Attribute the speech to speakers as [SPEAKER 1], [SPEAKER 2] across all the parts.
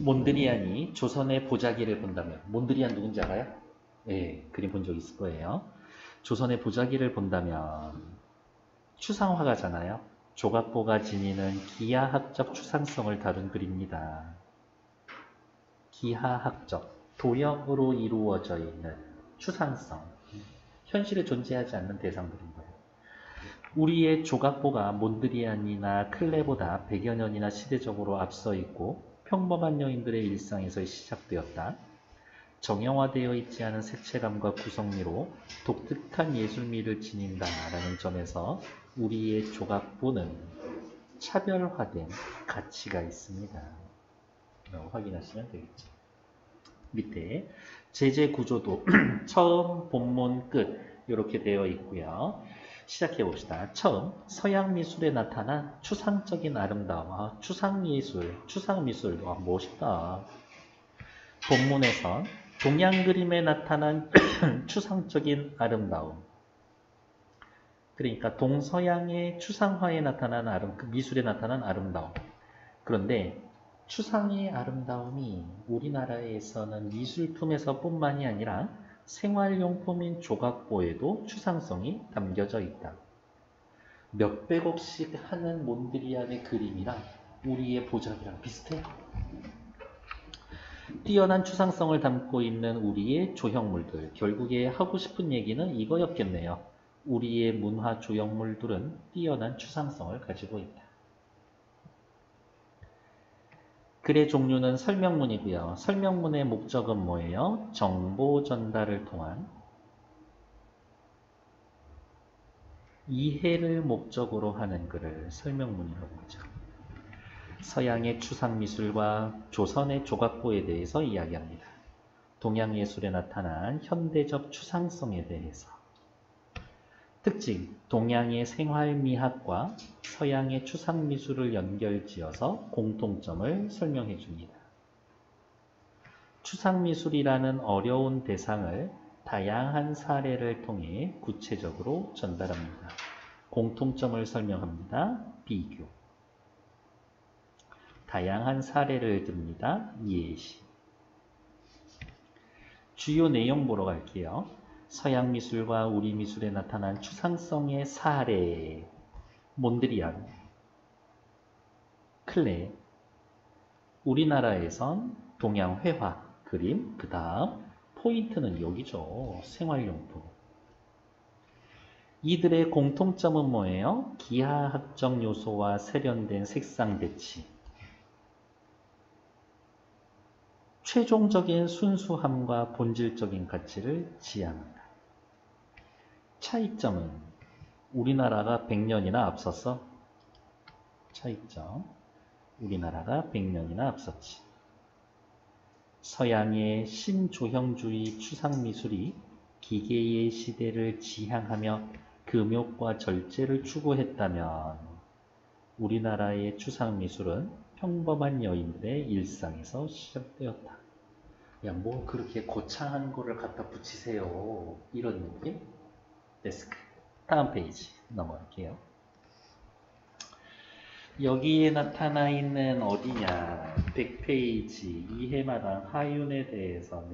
[SPEAKER 1] 몬드리안이 조선의 보자기를 본다면, 몬드리안 누군지 알아요? 예, 그림 본 적 있을 거예요. 조선의 보자기를 본다면 추상화가잖아요. 조각보가 지니는 기하학적 추상성을 다룬 글입니다. 기하학적, 도형으로 이루어져 있는 추상성, 현실에 존재하지 않는 대상들인 거예요. 우리의 조각보가 몬드리안이나 클레보다 100여 년이나 시대적으로 앞서 있고 평범한 여인들의 일상에서 시작되었다. 정형화되어 있지 않은 색채감과 구성미로 독특한 예술미를 지닌다라는 점에서 우리의 조각보는 차별화된 가치가 있습니다. 확인하시면 되겠죠. 밑에 제재 구조도 처음, 본문, 끝 이렇게 되어 있고요. 시작해 봅시다. 처음, 서양 미술에 나타난 추상적인 아름다움. 추상예술, 추상미술. 멋있다. 본문에선 동양 그림에 나타난 추상적인 아름다움. 그러니까 동서양의 추상화에 나타난 미술에 나타난 아름다움. 그런데 추상의 아름다움이 우리나라에서는 미술품에서 뿐만이 아니라 생활용품인 조각보에도 추상성이 담겨져 있다. 몇백억씩 하는 몬드리안의 그림이랑 우리의 보자기랑 비슷해. 뛰어난 추상성을 담고 있는 우리의 조형물들. 결국에 하고 싶은 얘기는 이거였겠네요. 우리의 문화 조형물들은 뛰어난 추상성을 가지고 있다. 글의 종류는 설명문이고요. 설명문의 목적은 뭐예요? 정보 전달을 통한 이해를 목적으로 하는 글을 설명문이라고 하죠. 서양의 추상미술과 조선의 조각보에 대해서 이야기합니다. 동양예술에 나타난 현대적 추상성에 대해서. 특징, 동양의 생활미학과 서양의 추상미술을 연결지어서 공통점을 설명해 줍니다. 추상미술이라는 어려운 대상을 다양한 사례를 통해 구체적으로 전달합니다. 공통점을 설명합니다. 비교. 다양한 사례를 듭니다. 예시. 주요 내용 보러 갈게요. 서양 미술과 우리 미술에 나타난 추상성의 사례. 몬드리안, 클레. 우리나라에선 동양 회화, 그림. 그 다음 포인트는 여기죠. 생활용품. 이들의 공통점은 뭐예요? 기하학적 요소와 세련된 색상 배치. 최종적인 순수함과 본질적인 가치를 지향한다. 차이점은 우리나라가 100년이나 앞섰어. 차이점. 우리나라가 100년이나 앞섰지. 서양의 신조형주의 추상미술이 기계의 시대를 지향하며 금욕과 절제를 추구했다면 우리나라의 추상미술은 평범한 여인들의 일상에서 시작되었다. 야, 뭐 그렇게 거창한 거를 갖다 붙이세요. 이런 느낌? 데스크. 다음 페이지 넘어갈게요. 여기에 나타나 있는 어디냐? 100페이지 이해마당 하윤에 대해서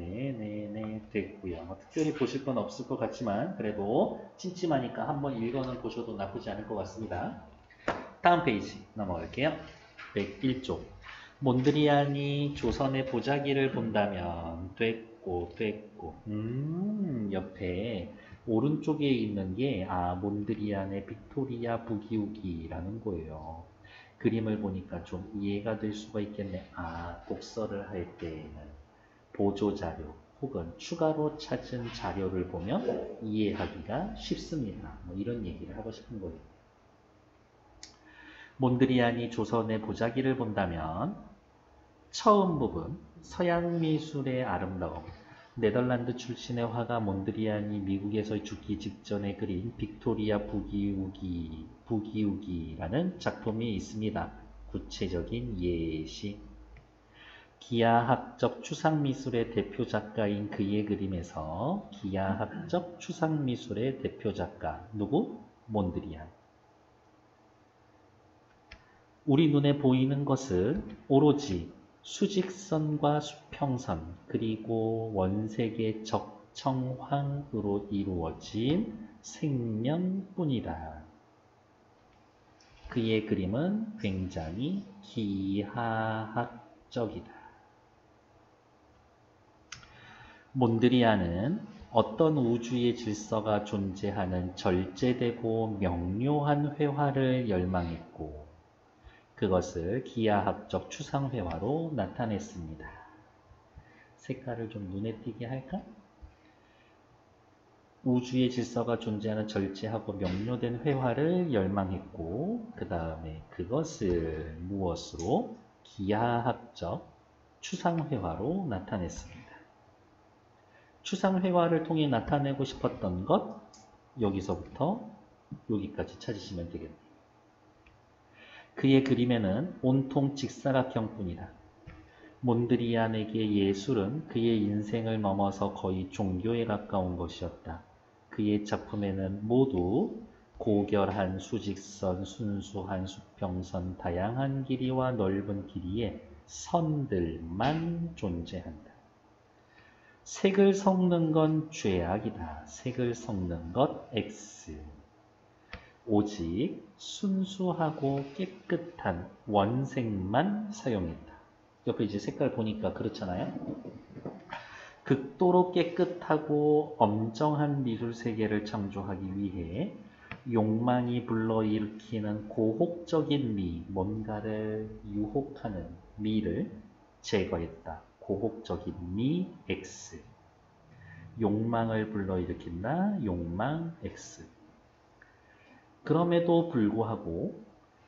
[SPEAKER 1] 됐고요. 특별히 보실 건 없을 것 같지만 그래도 찜찜하니까 한번 읽어는 보셔도 나쁘지 않을 것 같습니다. 다음 페이지 넘어갈게요. 101쪽. 몬드리안이 조선의 보자기를 본다면 됐고 옆에 오른쪽에 있는 게 몬드리안의 빅토리아 부기우기라는 거예요. 그림을 보니까 좀 이해가 될 수가 있겠네. 독서를 할 때에는 보조자료 혹은 추가로 찾은 자료를 보면 이해하기가 쉽습니다. 뭐 이런 얘기를 하고 싶은 거예요. 몬드리안이 조선의 보자기를 본다면 처음 부분 서양 미술의 아름다움. 네덜란드 출신의 화가 몬드리안이 미국에서 죽기 직전에 그린 빅토리아 부기우기라는 작품이 있습니다. 구체적인 예시. 기하학적 추상미술의 대표 작가인 그의 그림에서 기하학적 추상미술의 대표 작가 누구? 몬드리안. 우리 눈에 보이는 것은 오로지 수직선과 수평선 그리고 원색의 적청황으로 이루어진 생면뿐이다. 그의 그림은 굉장히 기하학적이다. 몬드리안은 어떤 우주의 질서가 존재하는 절제되고 명료한 회화를 열망했고 그것을 기하학적 추상회화로 나타냈습니다. 색깔을 좀 눈에 띄게 할까? 우주의 질서가 존재하는 절제하고 명료된 회화를 열망했고 그 다음에 그것을 무엇으로? 기하학적 추상회화로 나타냈습니다. 추상회화를 통해 나타내고 싶었던 것 여기서부터 여기까지 찾으시면 되겠네요. 그의 그림에는 온통 직사각형뿐이다. 몬드리안에게 예술은 그의 인생을 넘어서 거의 종교에 가까운 것이었다. 그의 작품에는 모두 고결한 수직선, 순수한 수평선, 다양한 길이와 넓은 길이의 선들만 존재한다. 색을 섞는 건 죄악이다. 색을 섞는 것 X. 오직 순수하고 깨끗한 원색만 사용했다. 옆에 이제 색깔 보니까 그렇잖아요. 극도로 깨끗하고 엄정한 미술 세계를 창조하기 위해 욕망이 불러일으키는 고혹적인 미, 뭔가를 유혹하는 미를 제거했다. 고혹적인 미 X. 욕망을 불러일으킨다. 욕망 X. 그럼에도 불구하고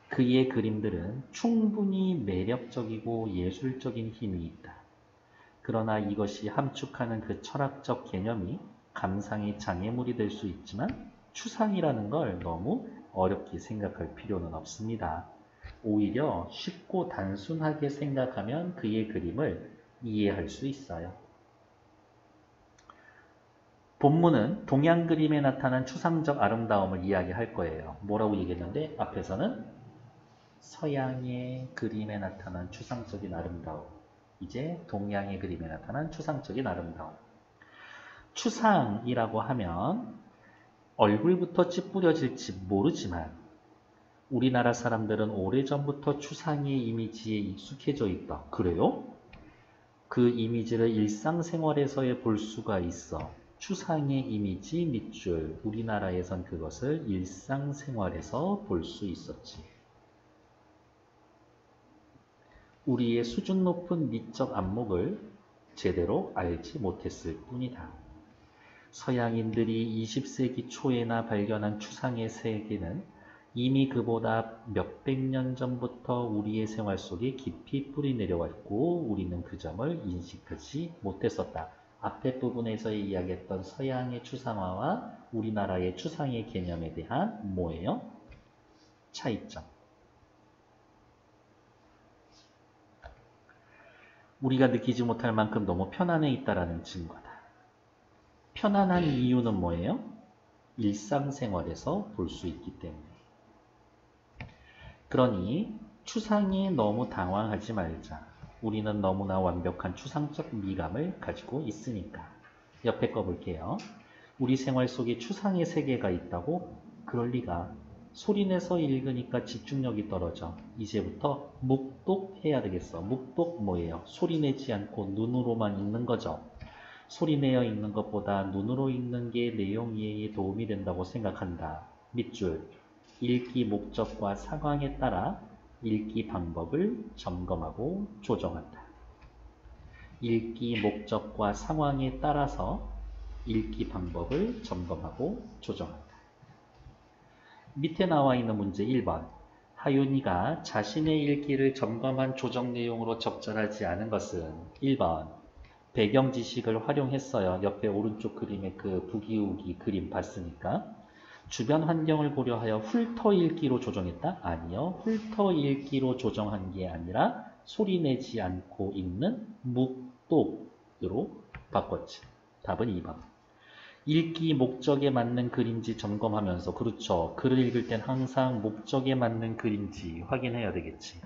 [SPEAKER 1] 그의 그림들은 충분히 매력적이고 예술적인 힘이 있다. 그러나 이것이 함축하는 그 철학적 개념이 감상의 장애물이 될 수 있지만 추상이라는 걸 너무 어렵게 생각할 필요는 없습니다. 오히려 쉽고 단순하게 생각하면 그의 그림을 이해할 수 있어요. 본문은 동양 그림에 나타난 추상적 아름다움을 이야기할 거예요. 뭐라고 얘기했는데 앞에서는 서양의 그림에 나타난 추상적인 아름다움, 이제 동양의 그림에 나타난 추상적인 아름다움. 추상이라고 하면 얼굴부터 찌푸려질지 모르지만 우리나라 사람들은 오래전부터 추상의 이미지에 익숙해져 있다. 그래요? 그 이미지를 일상생활에서 볼 수가 있어. 추상의 이미지 밑줄, 우리나라에선 그것을 일상생활에서 볼 수 있었지. 우리의 수준 높은 미적 안목을 제대로 알지 못했을 뿐이다. 서양인들이 20세기 초에나 발견한 추상의 세계는 이미 그보다 몇백 년 전부터 우리의 생활 속에 깊이 뿌리 내려왔고 우리는 그 점을 인식하지 못했었다. 앞에 부분에서 이야기했던 서양의 추상화와 우리나라의 추상의 개념에 대한 뭐예요? 차이점. 우리가 느끼지 못할 만큼 너무 편안해 있다라는 증거다. 편안한 이유는 뭐예요? 일상생활에서 볼 수 있기 때문에. 그러니 추상에 너무 당황하지 말자. 우리는 너무나 완벽한 추상적 미감을 가지고 있으니까. 옆에 거 볼게요. 우리 생활 속에 추상의 세계가 있다고? 그럴 리가. 소리내서 읽으니까 집중력이 떨어져. 이제부터 묵독해야 되겠어. 묵독 뭐예요? 소리내지 않고 눈으로만 읽는 거죠. 소리내어 읽는 것보다 눈으로 읽는 게 내용 이해에 도움이 된다고 생각한다. 밑줄. 읽기 목적과 상황에 따라 읽기 방법을 점검하고 조정한다. 읽기 목적과 상황에 따라서 읽기 방법을 점검하고 조정한다. 밑에 나와 있는 문제 1번. 하윤이가 자신의 읽기를 점검한 조정 내용으로 적절하지 않은 것은 1번. 배경 지식을 활용했어요. 옆에 오른쪽 그림에 그 부기우기 그림 봤으니까. 주변 환경을 고려하여 훑어 읽기로 조정했다? 아니요. 훑어 읽기로 조정한 게 아니라 소리내지 않고 읽는 묵독으로 바꿨지. 답은 2번. 읽기 목적에 맞는 그림지 점검하면서, 그렇죠. 글을 읽을 땐 항상 목적에 맞는 그림지 확인해야 되겠지.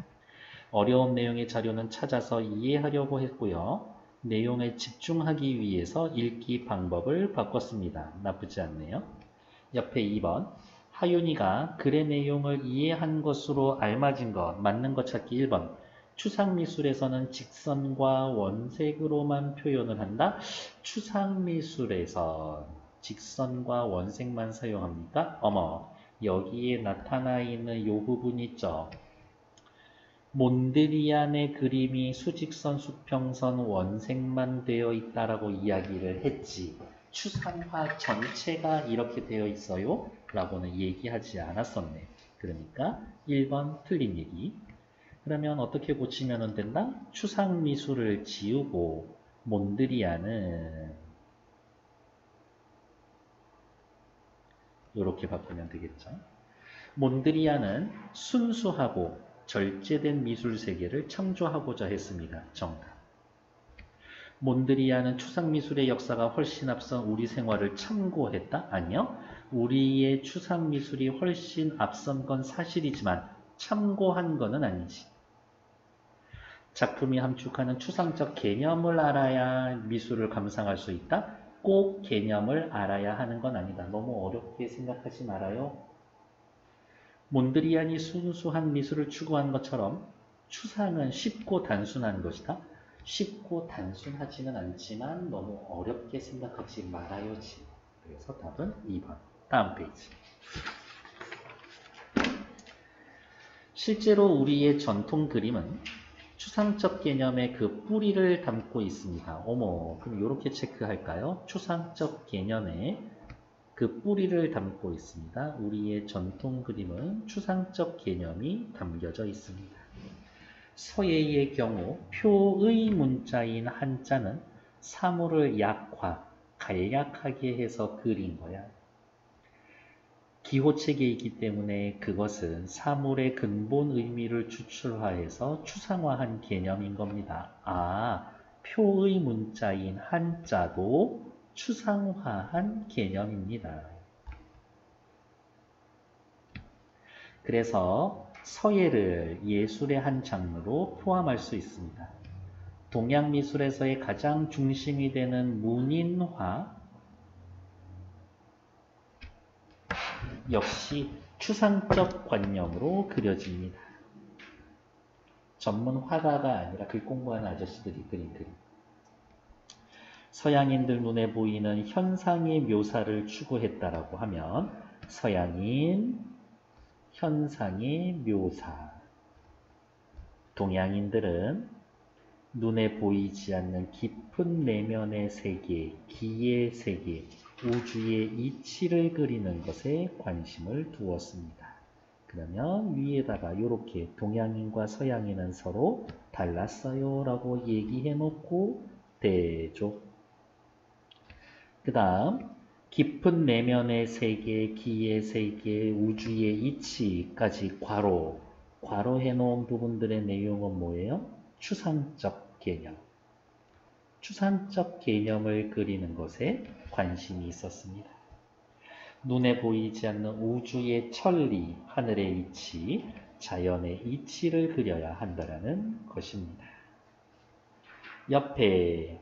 [SPEAKER 1] 어려운 내용의 자료는 찾아서 이해하려고 했고요. 내용에 집중하기 위해서 읽기 방법을 바꿨습니다. 나쁘지 않네요. 옆에 2번. 하윤이가 글의 내용을 이해한 것으로 알맞은 것, 맞는 것 찾기 1번. 추상미술에서는 직선과 원색으로만 표현을 한다. 추상미술에서 직선과 원색만 사용합니까? 어머, 여기에 나타나 있는 이 부분 있죠. 몬드리안의 그림이 수직선, 수평선, 원색만 되어 있다라고 이야기를 했지. 추상화 전체가 이렇게 되어 있어요? 라고는 얘기하지 않았었네. 그러니까 1번 틀린 얘기. 그러면 어떻게 고치면 된다? 추상미술을 지우고 몬드리안은 이렇게 바꾸면 되겠죠. 몬드리안은 순수하고 절제된 미술 세계를 창조하고자 했습니다. 정답. 몬드리안은 추상미술의 역사가 훨씬 앞선 우리 생활을 참고했다? 아니요. 우리의 추상미술이 훨씬 앞선 건 사실이지만 참고한 거는 아니지. 작품이 함축하는 추상적 개념을 알아야 미술을 감상할 수 있다? 꼭 개념을 알아야 하는 건 아니다. 너무 어렵게 생각하지 말아요. 몬드리안이 순수한 미술을 추구한 것처럼 추상은 쉽고 단순한 것이다. 쉽고 단순하지는 않지만 너무 어렵게 생각하지 말아요지. 그래서 답은 2번. 다음 페이지. 실제로 우리의 전통 그림은 추상적 개념의 그 뿌리를 담고 있습니다. 어머, 그럼 이렇게 체크할까요? 추상적 개념의 그 뿌리를 담고 있습니다. 우리의 전통 그림은 추상적 개념이 담겨져 있습니다. 서예의 경우 표의 문자인 한자는 사물을 약화, 간략하게 해서 그린 거야. 기호체계이기 때문에 그것은 사물의 근본 의미를 추출화해서 추상화한 개념인 겁니다. 아, 표의 문자인 한자도 추상화한 개념입니다. 그래서 서예를 예술의 한 장르로 포함할 수 있습니다. 동양미술에서의 가장 중심이 되는 문인화 역시 추상적 관념으로 그려집니다. 전문 화가가 아니라 글 공부하는 아저씨들이 그린 그림. 서양인들 눈에 보이는 현상의 묘사를 추구했다라고 하면 서양인, 현상의 묘사. 동양인들은 눈에 보이지 않는 깊은 내면의 세계, 기의 세계, 우주의 이치를 그리는 것에 관심을 두었습니다. 그러면 위에다가 이렇게 동양인과 서양인은 서로 달랐어요 라고 얘기해 놓고 되죠. 그 다음 깊은 내면의 세계, 기의 세계, 우주의 이치까지 괄호해 놓은 부분들의 내용은 뭐예요? 추상적 개념. 추상적 개념을 그리는 것에 관심이 있었습니다. 눈에 보이지 않는 우주의 천리, 하늘의 이치, 자연의 이치를 그려야 한다는 것입니다. 옆에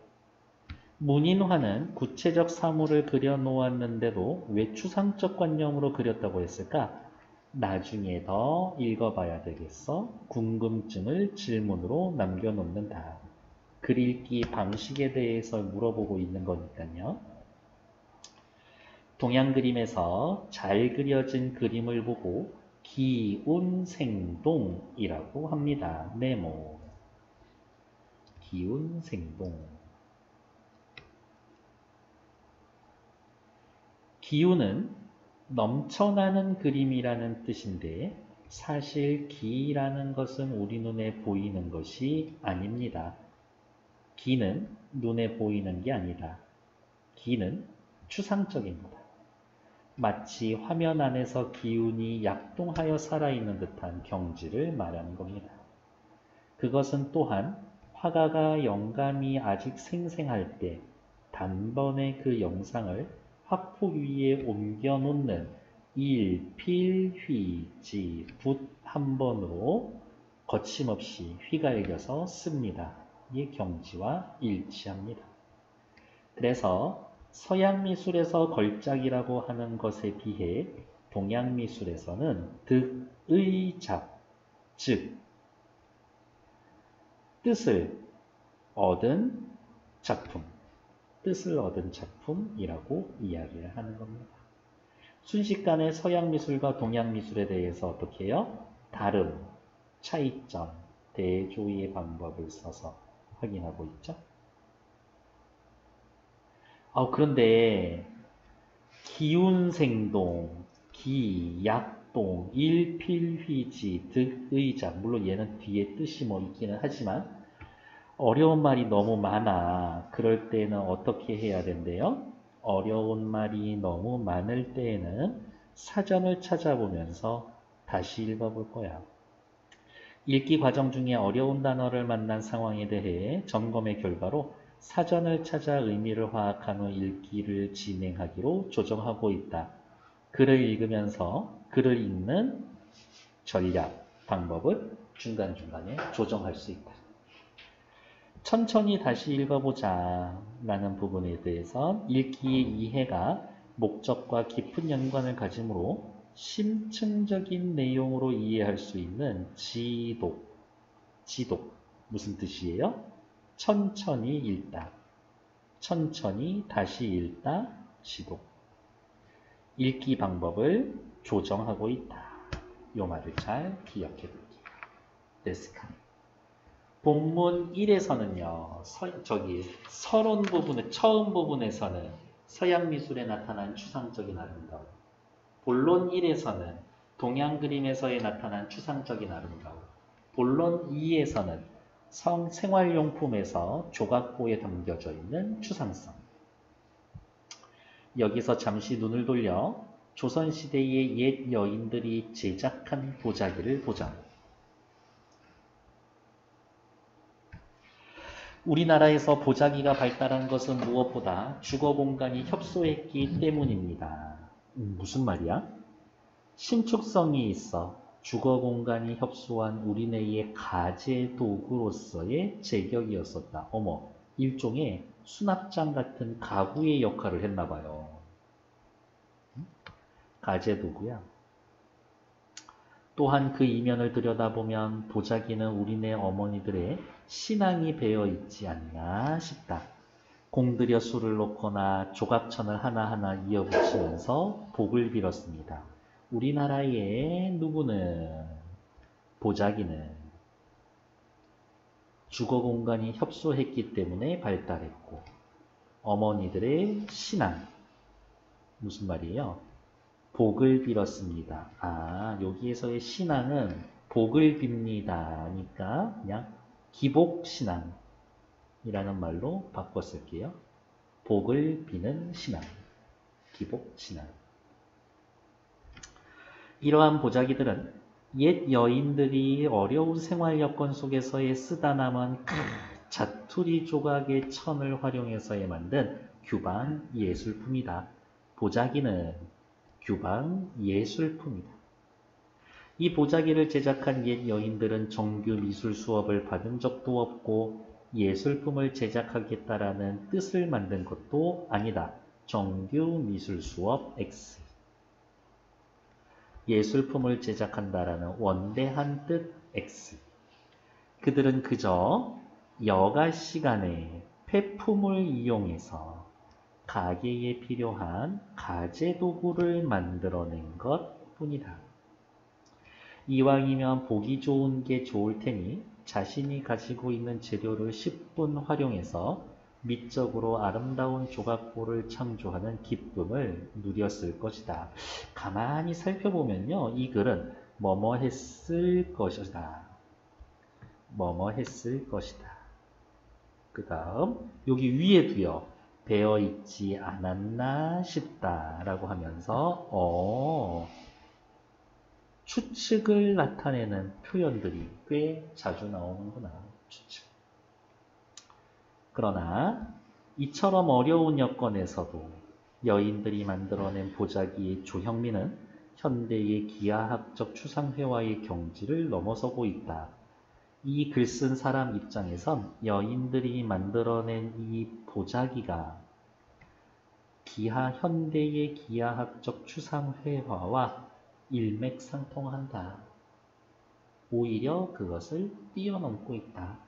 [SPEAKER 1] 문인화는 구체적 사물을 그려놓았는데도 왜 추상적 관념으로 그렸다고 했을까? 나중에 더 읽어봐야 되겠어. 궁금증을 질문으로 남겨놓는다. 글 읽기 방식에 대해서 물어보고 있는 거니까요. 동양 그림에서 잘 그려진 그림을 보고 기운생동이라고 합니다. 네모. 기운생동. 기운은 넘쳐나는 그림이라는 뜻인데 사실 기라는 것은 우리 눈에 보이는 것이 아닙니다. 기는 눈에 보이는 게 아니다. 기는 추상적입니다. 마치 화면 안에서 기운이 약동하여 살아있는 듯한 경지를 말하는 겁니다. 그것은 또한 화가가 영감이 아직 생생할 때 단번에 그 영상을 화포 위에 옮겨놓는 일필휘지 붓 한 번으로 거침없이 휘갈겨서 씁니다. 이 경지와 일치합니다. 그래서 서양 미술에서 걸작이라고 하는 것에 비해 동양 미술에서는 득의 작, 즉 뜻을 얻은 작품, 뜻을 얻은 작품이라고 이야기를 하는 겁니다. 순식간에 서양 미술과 동양 미술에 대해서 어떻게 해요? 다름, 차이점, 대조의 방법을 써서 확인하고 있죠. 그런데 기운생동, 기약동, 일필휘지, 득의작, 물론 얘는 뒤에 뜻이 뭐 있기는 하지만 어려운 말이 너무 많아. 그럴 때는 어떻게 해야 된대요? 어려운 말이 너무 많을 때에는 사전을 찾아보면서 다시 읽어볼 거야. 읽기 과정 중에 어려운 단어를 만난 상황에 대해 점검의 결과로 사전을 찾아 의미를 파악한 후 읽기를 진행하기로 조정하고 있다. 글을 읽으면서 글을 읽는 전략, 방법을 중간중간에 조정할 수 있다. 천천히 다시 읽어보자 라는 부분에 대해서 읽기의 이해가 목적과 깊은 연관을 가지므로 심층적인 내용으로 이해할 수 있는 지독, 무슨 뜻이에요? 천천히 읽다, 천천히 다시 읽다, 지독. 읽기 방법을 조정하고 있다. 이 말을 잘 기억해 볼게요. 데스카. 본문 1에서는요, 서론 부분의 처음 부분에서는 서양 미술에 나타난 추상적인 아름다움, 본론 1에서는 동양 그림에서에 나타난 추상적인 아름다움, 본론 2에서는 생활용품에서 조각보에 담겨져 있는 추상성. 여기서 잠시 눈을 돌려 조선시대의 옛 여인들이 제작한 보자기를 보자. 우리나라에서 보자기가 발달한 것은 무엇보다 주거 공간이 협소했기 때문입니다. 무슨 말이야? 신축성이 있어 주거 공간이 협소한 우리네의 가재 도구로서의 제격이었었다. 어머, 일종의 수납장 같은 가구의 역할을 했나 봐요. 가재 도구야. 또한 그 이면을 들여다보면 보자기는 우리네 어머니들의 신앙이 배어 있지 않나 싶다. 공들여 술을 놓거나 조각천을 하나하나 이어붙이면서 복을 빌었습니다. 우리나라의 누구는 보자기는 주거 공간이 협소했기 때문에 발달했고 어머니들의 신앙, 무슨 말이에요? 복을 빌었습니다. 여기에서의 신앙은 복을 빕니다. 그러니까 그냥 기복신앙이라는 말로 바꿔 쓸게요. 복을 비는 신앙, 기복신앙. 이러한 보자기들은 옛 여인들이 어려운 생활 여건 속에서의 쓰다 남은 자투리 조각의 천을 활용해서에 만든 규방 예술품이다. 보자기는 규방 예술품이다. 이 보자기를 제작한 옛 여인들은 정규 미술 수업을 받은 적도 없고 예술품을 제작하겠다라는 뜻을 만든 것도 아니다. 정규 미술 수업 X. 예술품을 제작한다라는 원대한 뜻 X. 그들은 그저 여가 시간에 폐품을 이용해서 가게에 필요한 가재 도구를 만들어낸 것 뿐이다. 이왕이면 보기 좋은 게 좋을 테니 자신이 가지고 있는 재료를 10분 활용해서 미적으로 아름다운 조각보를 창조하는 기쁨을 누렸을 것이다. 가만히 살펴보면요, 이 글은 뭐뭐 했을 것이다. 뭐뭐 했을 것이다. 그 다음 여기 위에도요, 배어 있지 않았나 싶다 라고 하면서 추측을 나타내는 표현들이 꽤 자주 나오는구나. 추측. 그러나 이처럼 어려운 여건에서도 여인들이 만들어낸 보자기의 조형미는 현대의 기하학적 추상회화의 경지를 넘어서고 있다. 이 글 쓴 사람 입장에선 여인들이 만들어낸 이 보자기가 현대의 기하학적 추상회화와 일맥상통한다. 오히려 그것을 뛰어넘고 있다.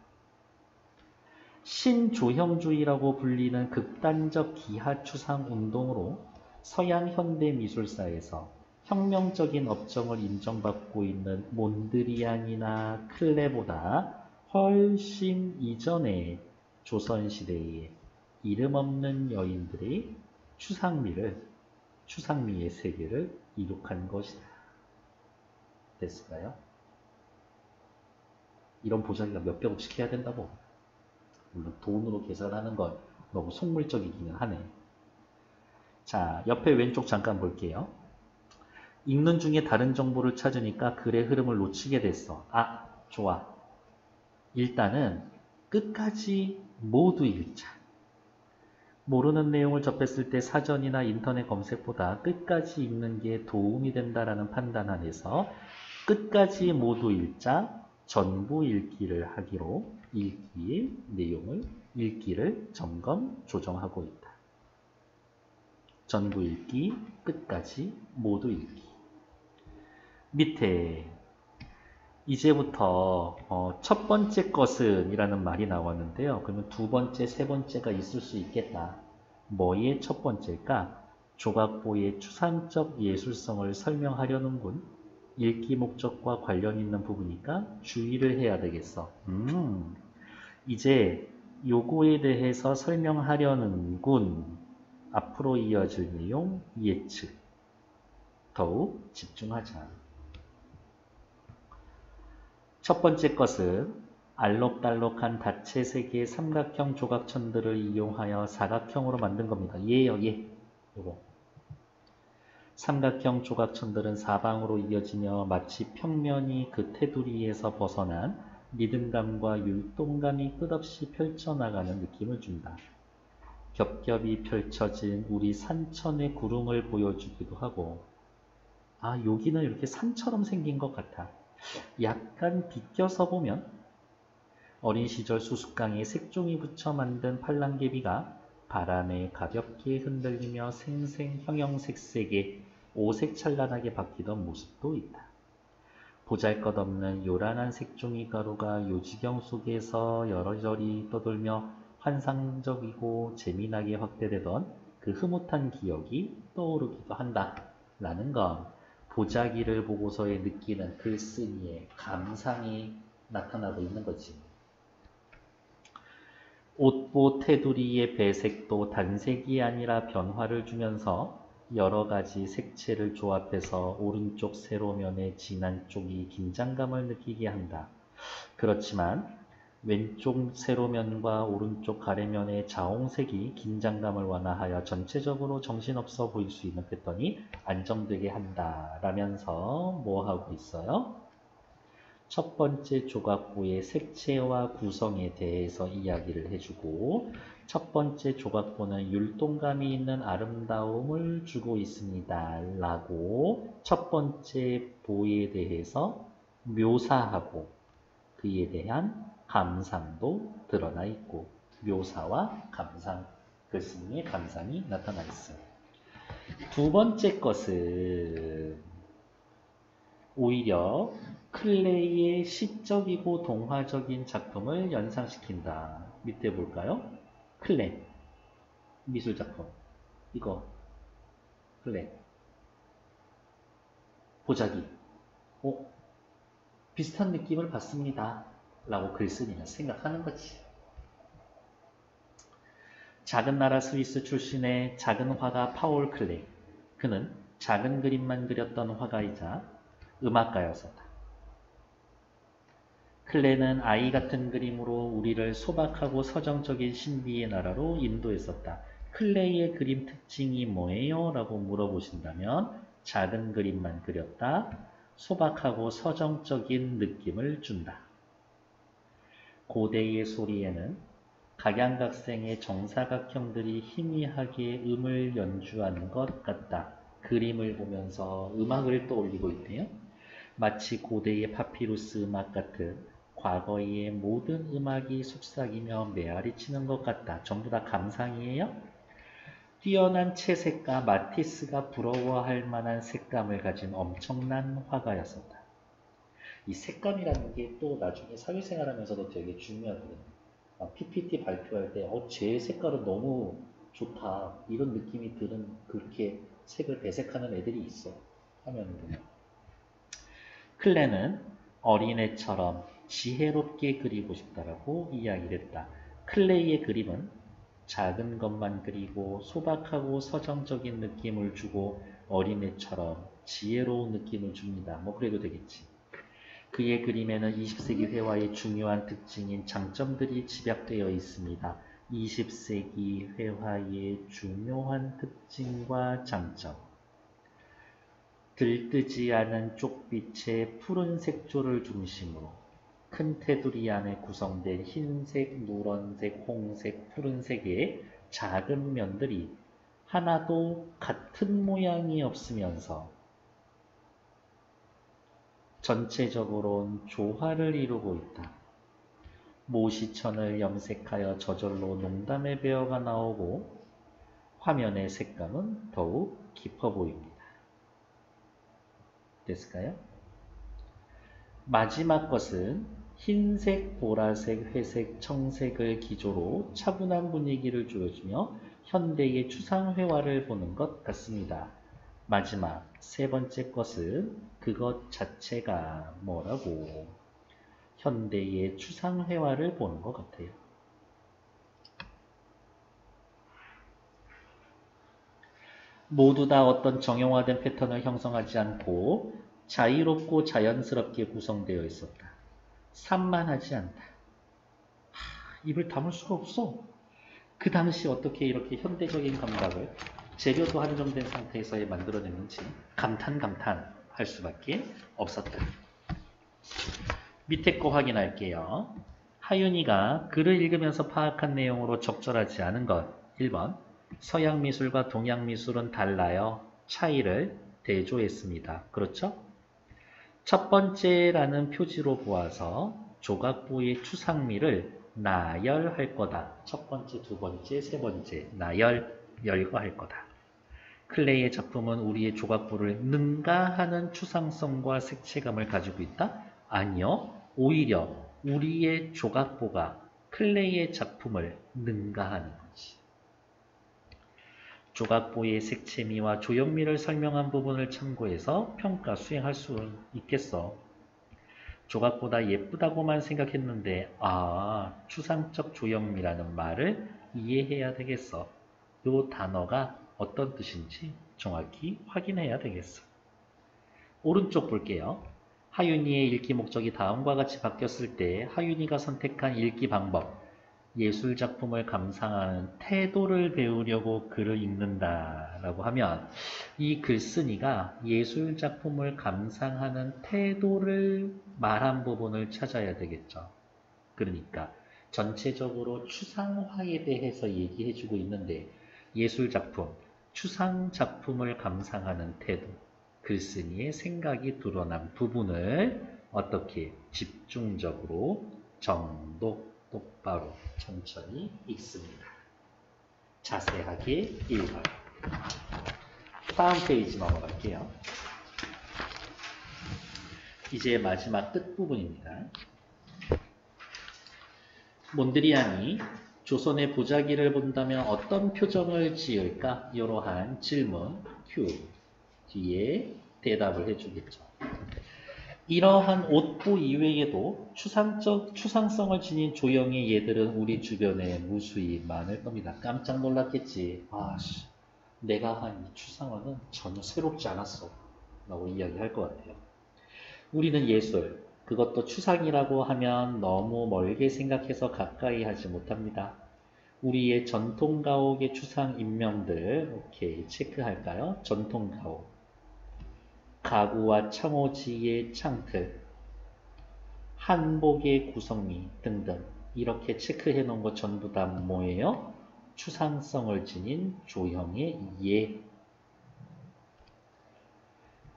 [SPEAKER 1] 신조형주의라고 불리는 극단적 기하추상 운동으로 서양 현대 미술사에서 혁명적인 업적을 인정받고 있는 몬드리안이나 클레보다 훨씬 이전의 조선시대의 이름 없는 여인들의 추상미의 세계를 이룩한 것이다. 됐을까요? 이런 보자기가 몇백억씩 해야 된다고. 물론 돈으로 계산하는 건 너무 속물적이기는 하네. 자, 옆에 왼쪽 잠깐 볼게요. 읽는 중에 다른 정보를 찾으니까 글의 흐름을 놓치게 됐어. 아, 좋아. 일단은 끝까지 모두 읽자. 모르는 내용을 접했을 때 사전이나 인터넷 검색보다 끝까지 읽는 게 도움이 된다라는 판단 안에서 끝까지 모두 읽자, 전부 읽기를 하기로 읽기의 내용을 읽기를 점검, 조정하고 있다. 전부 읽기, 끝까지 모두 읽기. 밑에 이제부터 첫 번째 것은 이라는 말이 나왔는데요. 그러면 두 번째, 세 번째가 있을 수 있겠다. 뭐의 첫 번째일까? 조각보의 추상적 예술성을 설명하려는군. 읽기 목적과 관련 있는 부분이니까 주의를 해야 되겠어. 이제 요거에 대해서 설명하려는군. 앞으로 이어질 내용 예측. 더욱 집중하자. 첫 번째 것은 알록달록한 다채 세계의 삼각형 조각천들을 이용하여 사각형으로 만든 겁니다. 얘요, 얘. 요거. 삼각형 조각천들은 사방으로 이어지며 마치 평면이 그 테두리에서 벗어난 리듬감과 율동감이 끝없이 펼쳐나가는 느낌을 준다. 겹겹이 펼쳐진 우리 산천의 구름을 보여주기도 하고, 아, 여기는 이렇게 산처럼 생긴 것 같아. 약간 비껴서 보면 어린 시절 수수깡에 색종이 붙여 만든 팔랑개비가 바람에 가볍게 흔들리며 생생 형형색색의 오색찬란하게 바뀌던 모습도 있다. 보잘것없는 요란한 색종이 가루가 요지경 속에서 여러저리 떠돌며 환상적이고 재미나게 확대되던 그 흐뭇한 기억이 떠오르기도 한다. 라는 건 보자기를 보고서의 느끼는 글쓴이의 감상이 나타나고 있는 거지. 옷보 테두리의 배색도 단색이 아니라 변화를 주면서 여러 가지 색채를 조합해서 오른쪽 세로면의 진한 쪽이 긴장감을 느끼게 한다. 그렇지만 왼쪽 세로면과 오른쪽 가래면의 자홍색이 긴장감을 완화하여 전체적으로 정신없어 보일 수 있는 패턴이 안정되게 한다. 라면서 뭐 하고 있어요? 첫 번째 조각보의 색채와 구성에 대해서 이야기를 해주고 첫 번째 조각보는 율동감이 있는 아름다움을 주고 있습니다. 라고 첫 번째 보에 대해서 묘사하고 그에 대한 감상도 드러나 있고 묘사와 감상, 글쓴이의 감상이 나타나 있어요. 두 번째 것은 오히려 클레이의 시적이고 동화적인 작품을 연상시킨다. 밑에 볼까요? 클레, 미술작품. 이거, 클레. 보자기. 비슷한 느낌을 받습니다. 라고 글쓴이는 생각하는 거지. 작은 나라 스위스 출신의 작은 화가 파올 클레. 그는 작은 그림만 그렸던 화가이자 음악가였었다. 클레는 아이 같은 그림으로 우리를 소박하고 서정적인 신비의 나라로 인도했었다. 클레의 그림 특징이 뭐예요? 라고 물어보신다면 작은 그림만 그렸다. 소박하고 서정적인 느낌을 준다. 고대의 소리에는 각양각색의 정사각형들이 희미하게 음을 연주하는 것 같다. 그림을 보면서 음악을 떠올리고 있대요. 마치 고대의 파피루스 음악 같은 과거의 모든 음악이 속삭이며 메아리치는 것 같다. 전부 다 감상이에요? 뛰어난 채색과 마티스가 부러워할 만한 색감을 가진 엄청난 화가였었다. 이 색감이라는 게 또 나중에 사회생활하면서도 되게 중요하거든요. PPT 발표할 때 제 색깔은 너무 좋다 이런 느낌이 드는 그렇게 색을 배색하는 애들이 있어. 화면을 보면. 클레는 어린애처럼 지혜롭게 그리고 싶다라고 이야기를 했다. 클레이의 그림은 작은 것만 그리고 소박하고 서정적인 느낌을 주고 어린애처럼 지혜로운 느낌을 줍니다. 뭐 그래도 되겠지. 그의 그림에는 20세기 회화의 중요한 특징인 장점들이 집약되어 있습니다. 20세기 회화의 중요한 특징과 장점. 들뜨지 않은 쪽빛의 푸른 색조를 중심으로 큰 테두리 안에 구성된 흰색, 누런색, 홍색, 푸른색의 작은 면들이 하나도 같은 모양이 없으면서 전체적으로는 조화를 이루고 있다. 모시천을 염색하여 저절로 농담의 배어가 나오고 화면의 색감은 더욱 깊어 보입니다. 됐을까요? 마지막 것은 흰색, 보라색, 회색, 청색을 기조로 차분한 분위기를 주어주며 현대의 추상회화를 보는 것 같습니다. 마지막 세 번째 것은 그것 자체가 뭐라고? 현대의 추상회화를 보는 것 같아요. 모두 다 어떤 정형화된 패턴을 형성하지 않고 자유롭고 자연스럽게 구성되어 있었다. 산만하지 않다. 입을 다물 수가 없어. 그 당시 어떻게 이렇게 현대적인 감각을 재료도 한정된 상태에서 만들어냈는지 감탄할 수밖에 없었다. 밑에 거 확인할게요. 하윤이가 글을 읽으면서 파악한 내용으로 적절하지 않은 것. 1번. 서양 미술과 동양 미술은 달라요. 차이를 대조했습니다. 그렇죠? 첫 번째라는 표지로 보아서 조각보의 추상미를 나열할 거다. 첫 번째, 두 번째, 세 번째 열거할 거다. 클레이의 작품은 우리의 조각보를 능가하는 추상성과 색채감을 가지고 있다? 아니요. 오히려 우리의 조각보가 클레이의 작품을 능가하는 거지. 조각보의 색채미와 조형미를 설명한 부분을 참고해서 평가 수행할 수 있겠어. 조각보다 예쁘다고만 생각했는데 추상적 조형미라는 말을 이해해야 되겠어. 이 단어가 어떤 뜻인지 정확히 확인해야 되겠어. 오른쪽 볼게요. 하윤이의 읽기 목적이 다음과 같이 바뀌었을 때 하윤이가 선택한 읽기 방법. 예술작품을 감상하는 태도를 배우려고 글을 읽는다 라고 하면 이 글쓴이가 예술작품을 감상하는 태도를 말한 부분을 찾아야 되겠죠. 그러니까 전체적으로 추상화에 대해서 얘기해주고 있는데 예술작품, 추상작품을 감상하는 태도, 글쓴이의 생각이 드러난 부분을 어떻게 집중적으로 똑바로 천천히 읽습니다. 자세하게 읽어요. 다음 페이지 넘어갈게요. 이제 마지막 끝부분입니다. 몬드리안이 조선의 보자기를 본다면 어떤 표정을 지을까? 이러한 질문 Q 뒤에 대답을 해주겠죠. 이러한 옷부 이외에도 추상성을 지닌 조형의 예들은 우리 주변에 무수히 많을 겁니다. 깜짝 놀랐겠지. 내가 한 이 추상화는 전혀 새롭지 않았어 라고 이야기할 것 같아요. 우리는 예술, 그것도 추상이라고 하면 너무 멀게 생각해서 가까이 하지 못합니다. 우리의 전통가옥의 추상 인명들 오케이 체크할까요? 전통가옥, 가구와 창호지의 창틀, 한복의 구성미 등등 이렇게 체크해 놓은 것 전부 다 뭐예요? 추상성을 지닌 조형의 예.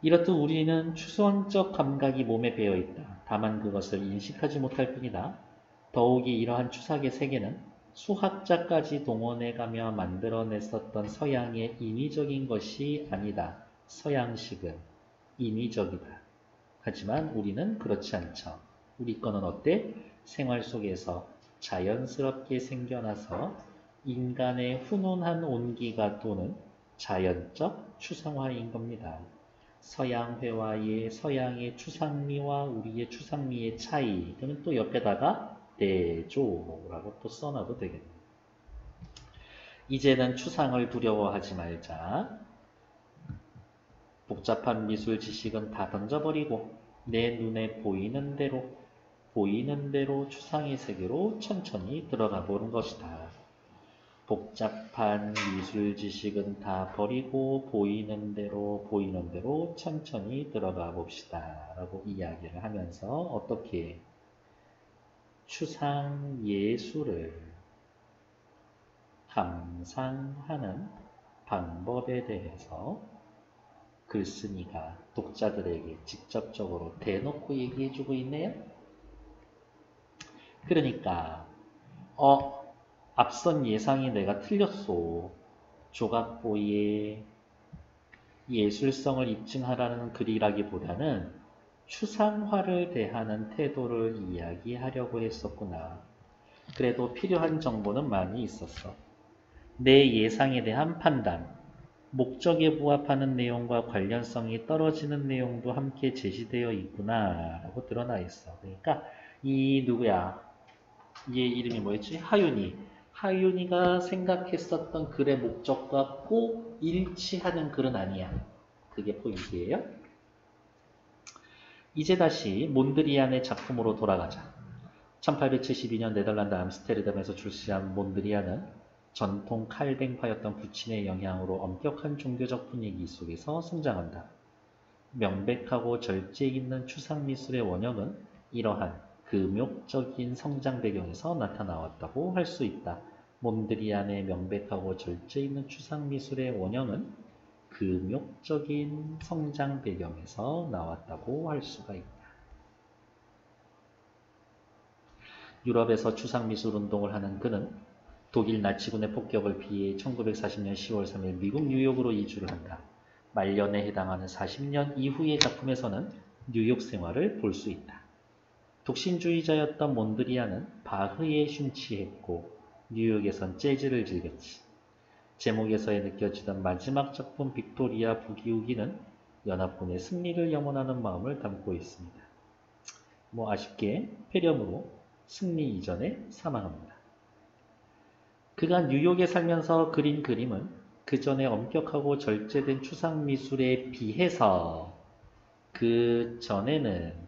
[SPEAKER 1] 이렇듯 우리는 추상적 감각이 몸에 배어 있다. 다만 그것을 인식하지 못할 뿐이다. 더욱이 이러한 추상의 세계는 수학자까지 동원해가며 만들어냈었던 서양의 인위적인 것이 아니다. 서양식은 인위적이다. 하지만 우리는 그렇지 않죠. 우리 거는 어때? 생활 속에서 자연스럽게 생겨나서 인간의 훈훈한 온기가 도는 자연적 추상화인 겁니다. 서양회화의 서양의 추상미와 우리의 추상미의 차이. 그러면 또 옆에다가 대조라고 또 써놔도 되겠네요. 이제는 추상을 두려워하지 말자. 복잡한 미술 지식은 다 던져버리고 내 눈에 보이는 대로 추상의 세계로 천천히 들어가 보는 것이다. 복잡한 미술 지식은 다 버리고 보이는 대로 천천히 들어가 봅시다. 라고 이야기를 하면서 어떻게 추상 예술을 감상하는 방법에 대해서 글쓴이가 독자들에게 직접적으로 대놓고 얘기해주고 있네요. 그러니까 앞선 예상이 내가 틀렸소. 조각보의 예술성을 입증하라는 글이라기보다는 추상화를 대하는 태도를 이야기하려고 했었구나. 그래도 필요한 정보는 많이 있었어. 내 예상에 대한 판단, 목적에 부합하는 내용과 관련성이 떨어지는 내용도 함께 제시되어 있구나 라고 드러나 있어. 그러니까 이 누구야? 얘 이름이 뭐였지? 하윤이가 생각했었던 글의 목적과 꼭 일치하는 글은 아니야. 그게 포인트예요. 이제 다시 몬드리안의 작품으로 돌아가자. 1872년 네덜란드 암스테르담에서 출시한 몬드리안은 전통 칼뱅파였던 부친의 영향으로 엄격한 종교적 분위기 속에서 성장한다. 명백하고 절제 있는 추상미술의 원형은 이러한 금욕적인 성장 배경에서 나타나왔다고 할 수 있다. 몬드리안의 명백하고 절제 있는 추상미술의 원형은 금욕적인 성장 배경에서 나왔다고 할 수가 있다. 유럽에서 추상미술 운동을 하는 그는 독일 나치군의 폭격을 피해 1940년 10월 3일 미국 뉴욕으로 이주를 한다. 말년에 해당하는 40년 이후의 작품에서는 뉴욕 생활을 볼 수 있다. 독신주의자였던 몬드리안은 바흐에 심취했고 뉴욕에선 재즈를 즐겼지. 제목에서의 느껴지던 마지막 작품 빅토리아 부기우기는 연합군의 승리를 염원하는 마음을 담고 있습니다. 아쉽게 폐렴으로 승리 이전에 사망합니다. 그가 뉴욕에 살면서 그린 그림은 그 전에 엄격하고 절제된 추상미술에 비해서 그 전에는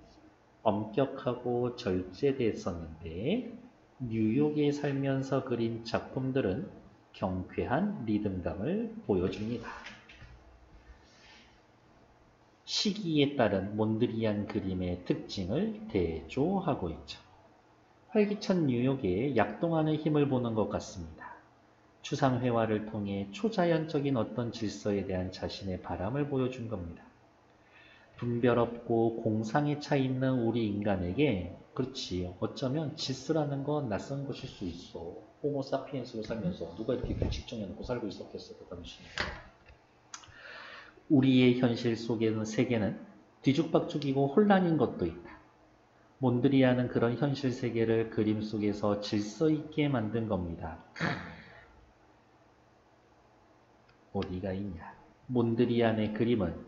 [SPEAKER 1] 엄격하고 절제됐었는데 뉴욕에 살면서 그린 작품들은 경쾌한 리듬감을 보여줍니다. 시기에 따른 몬드리안 그림의 특징을 대조하고 있죠. 활기찬 뉴욕에 약동하는 힘을 보는 것 같습니다. 추상회화를 통해 초자연적인 어떤 질서에 대한 자신의 바람을 보여준 겁니다. 분별 없고 공상에 차 있는 우리 인간에게 그렇지 어쩌면 질서라는 건 낯선 것일 수 있어. 호모사피엔스로 살면서 누가 이렇게 규칙 정해놓고 살고 있었겠어 그 당시에. 우리의 현실 속에는 세계는 뒤죽박죽이고 혼란인 것도 있다. 몬드리안은 그런 현실 세계를 그림 속에서 질서 있게 만든 겁니다. 어디가 있냐? 몬드리안의 그림은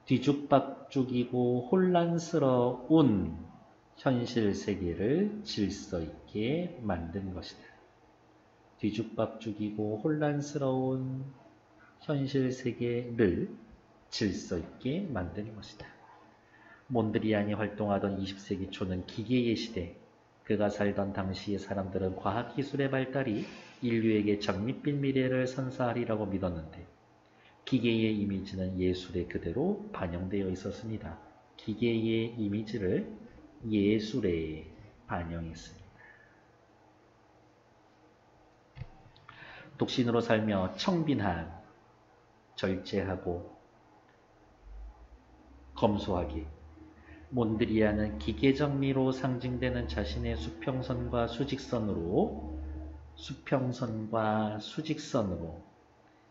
[SPEAKER 1] 뒤죽박죽이고 혼란스러운 현실 세계를 질서 있게 만든 것이다. 뒤죽박죽이고 혼란스러운 현실 세계를 질서 있게 만든 것이다. 몬드리안이 활동하던 20세기 초는 기계의 시대, 그가 살던 당시의 사람들은 과학기술의 발달이 인류에게 장밋빛 미래를 선사하리라고 믿었는데 기계의 이미지는 예술에 그대로 반영되어 있었습니다. 기계의 이미지를 예술에 반영했습니다. 독신으로 살며 청빈한, 절제하고 검소하게 몬드리안은 기계정리로 상징되는 자신의 수평선과 수직선으로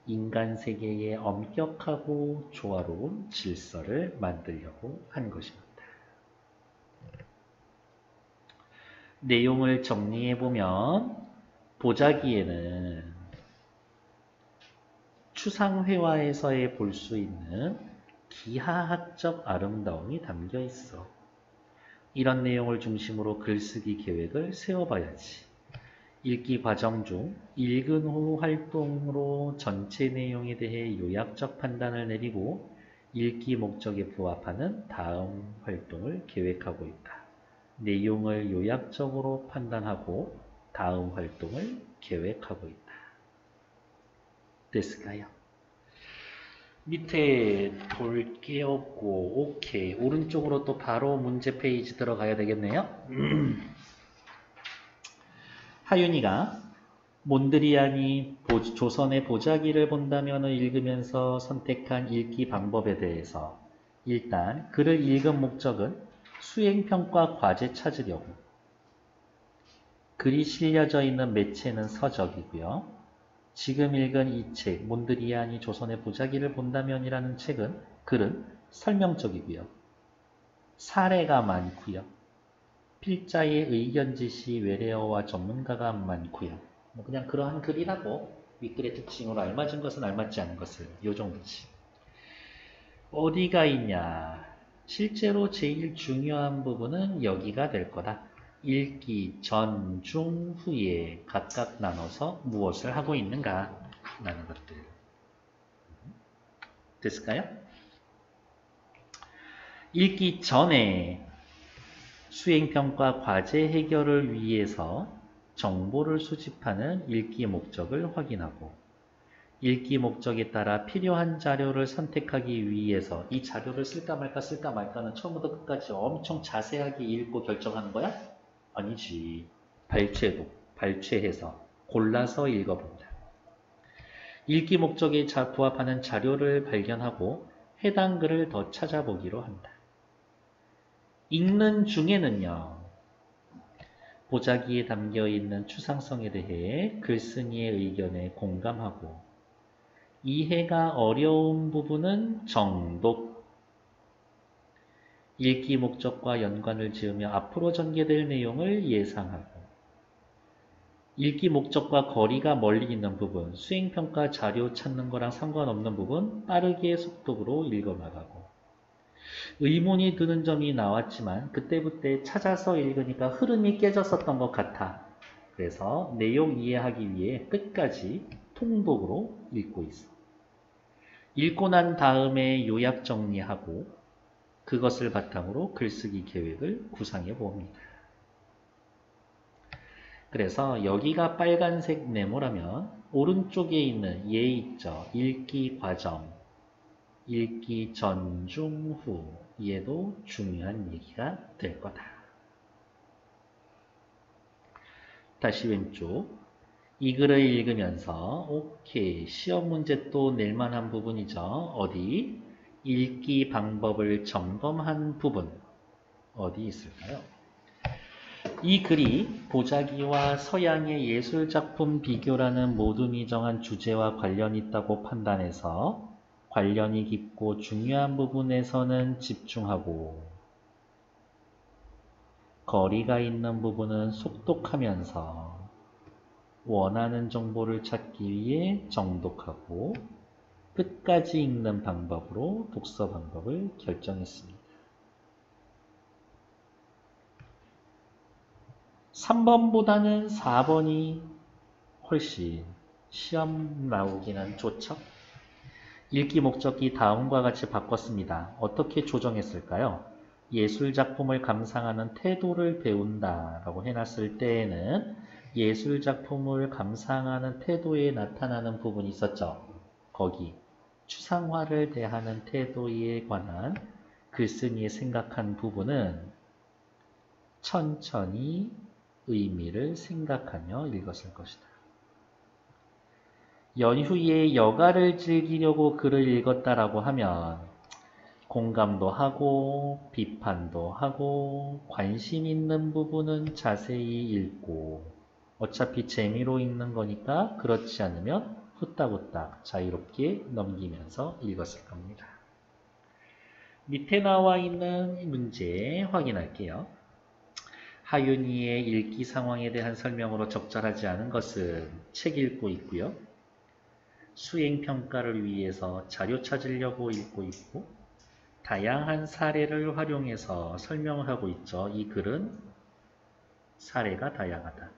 [SPEAKER 1] 인간 세계의 엄격하고 조화로운 질서를 만들려고 한 것입니다. 내용을 정리해보면 보자기에는 추상회화에서의 볼 수 있는 기하학적 아름다움이 담겨 있어. 이런 내용을 중심으로 글쓰기 계획을 세워봐야지. 읽기 과정 중 읽은 후 활동으로 전체 내용에 대해 요약적 판단을 내리고 읽기 목적에 부합하는 다음 활동을 계획하고 있다. 내용을 요약적으로 판단하고 다음 활동을 계획하고 있다. 됐을까요? 밑에 볼 게 없고 오케이. 오른쪽으로 또 바로 문제 페이지 들어가야 되겠네요. 하윤이가 몬드리안이 조선의 보자기를 본다면을 읽으면서 선택한 읽기 방법에 대해서 일단 글을 읽은 목적은 수행평가 과제 찾으려고. 글이 실려져 있는 매체는 서적이고요. 지금 읽은 이 책, 몬드리안이 조선의 보자기를 본다면이라는 글은 설명적이고요. 사례가 많고요. 필자의 의견지시 외래어와 전문가가 많고요. 그냥 그러한 글이라고 윗글의 특징으로 알맞은 것은 알맞지 않은 것을 요 정도지. 어디가 있냐? 실제로 제일 중요한 부분은 여기가 될 거다. 읽기 전, 중, 후에 각각 나눠서 무엇을 하고 있는가 라는 것들. 됐을까요? 읽기 전에 수행평가 과제 해결을 위해서 정보를 수집하는 읽기 목적을 확인하고 읽기 목적에 따라 필요한 자료를 선택하기 위해서 이 자료를 쓸까 말까는 처음부터 끝까지 엄청 자세하게 읽고 결정하는 거야? 아니지. 발췌해서 골라서 읽어본다. 읽기 목적에 부합하는 자료를 발견하고 해당 글을 더 찾아보기로 한다. 읽는 중에는요. 보자기에 담겨있는 추상성에 대해 글쓴이의 의견에 공감하고 이해가 어려운 부분은 정독, 읽기 목적과 연관을 지으며 앞으로 전개될 내용을 예상하고 읽기 목적과 거리가 멀리 있는 부분, 수행평가 자료 찾는 거랑 상관없는 부분 빠르게 속독으로 읽어나가고 의문이 드는 점이 나왔지만 그때부터 찾아서 읽으니까 흐름이 깨졌었던 것 같아. 그래서 내용 이해하기 위해 끝까지 통독으로 읽고 있어. 읽고 난 다음에 요약 정리하고 그것을 바탕으로 글쓰기 계획을 구상해 봅니다. 그래서 여기가 빨간색 네모라면 오른쪽에 있는 얘 있죠. 읽기 과정, 읽기 전, 중, 후 얘도 중요한 얘기가 될 거다. 다시 왼쪽. 이 글을 읽으면서 오케이 시험 문제 또 낼만한 부분이죠. 어디? 읽기 방법을 점검한 부분 어디 있을까요? 이 글이 보자기와 서양의 예술작품 비교라는 모둠이 정한 주제와 관련이 있다고 판단해서 관련이 깊고 중요한 부분에서는 집중하고 거리가 있는 부분은 속독하면서 원하는 정보를 찾기 위해 정독하고 끝까지 읽는 방법으로 독서 방법을 결정했습니다. 3번보다는 4번이 훨씬 시험 나오기는 좋죠? 읽기 목적이 다음과 같이 바꿨습니다. 어떻게 조정했을까요? 예술작품을 감상하는 태도를 배운다 라고 해놨을 때에는 예술작품을 감상하는 태도에 나타나는 부분이 있었죠. 거기 추상화를 대하는 태도에 관한 글쓴이의 생각한 부분은 천천히 의미를 생각하며 읽었을 것이다. 연휴에 여가를 즐기려고 글을 읽었다라고 하면 공감도 하고 비판도 하고 관심 있는 부분은 자세히 읽고 어차피 재미로 읽는 거니까 그렇지 않으면 후딱후딱 자유롭게 넘기면서 읽었을 겁니다. 밑에 나와 있는 문제 확인할게요. 하윤이의 읽기 상황에 대한 설명으로 적절하지 않은 것은 책 읽고 있고요. 수행평가를 위해서 자료 찾으려고 읽고 있고 다양한 사례를 활용해서 설명을 하고 있죠. 이 글은 사례가 다양하다.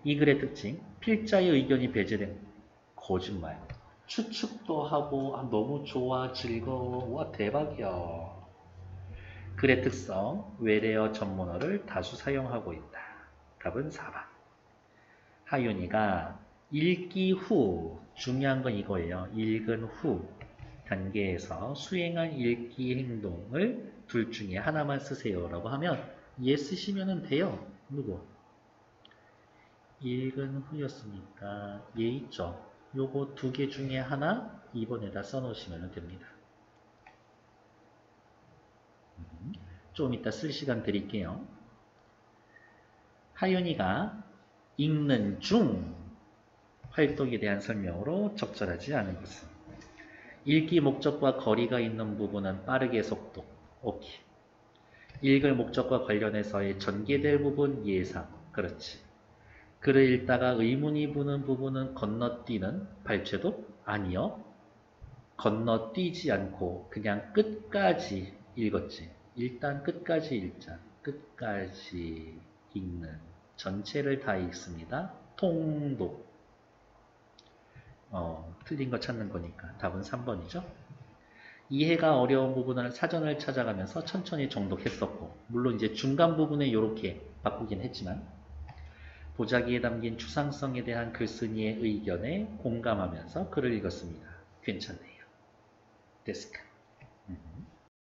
[SPEAKER 1] 이 글의 특징, 필자의 의견이 배제된 거짓말. 추측도 하고 너무 좋아, 즐거워, 와 대박이야. 글의 특성, 외래어 전문어를 다수 사용하고 있다. 답은 4번. 하윤이가 읽기 후, 중요한 건 이거예요. 읽은 후 단계에서 수행한 읽기 행동을 둘 중에 하나만 쓰세요 라고 하면 얘 쓰시면 돼요. 누구? 읽은 후였으니까 얘 있죠. 요거 두 개 중에 하나 2번에다 써놓으시면 됩니다. 좀 이따 쓸 시간 드릴게요. 하윤이가 읽는 중 활동에 대한 설명으로 적절하지 않은 것은 읽기 목적과 거리가 있는 부분은 빠르게 속도. 오케이. 읽을 목적과 관련해서의 전개될 부분 예상. 그렇지. 글을 읽다가 의문이 부는 부분은 건너뛰는 발췌도 아니요. 건너뛰지 않고 그냥 끝까지 읽었지. 일단 끝까지 읽자. 끝까지 읽는. 전체를 다 읽습니다. 통독. 틀린 거 찾는 거니까 답은 3번이죠. 이해가 어려운 부분은 사전을 찾아가면서 천천히 정독했었고 물론 이제 중간 부분에 이렇게 바꾸긴 했지만 보자기에 담긴 추상성에 대한 글쓴이의 의견에 공감하면서 글을 읽었습니다. 괜찮네요. 데스크.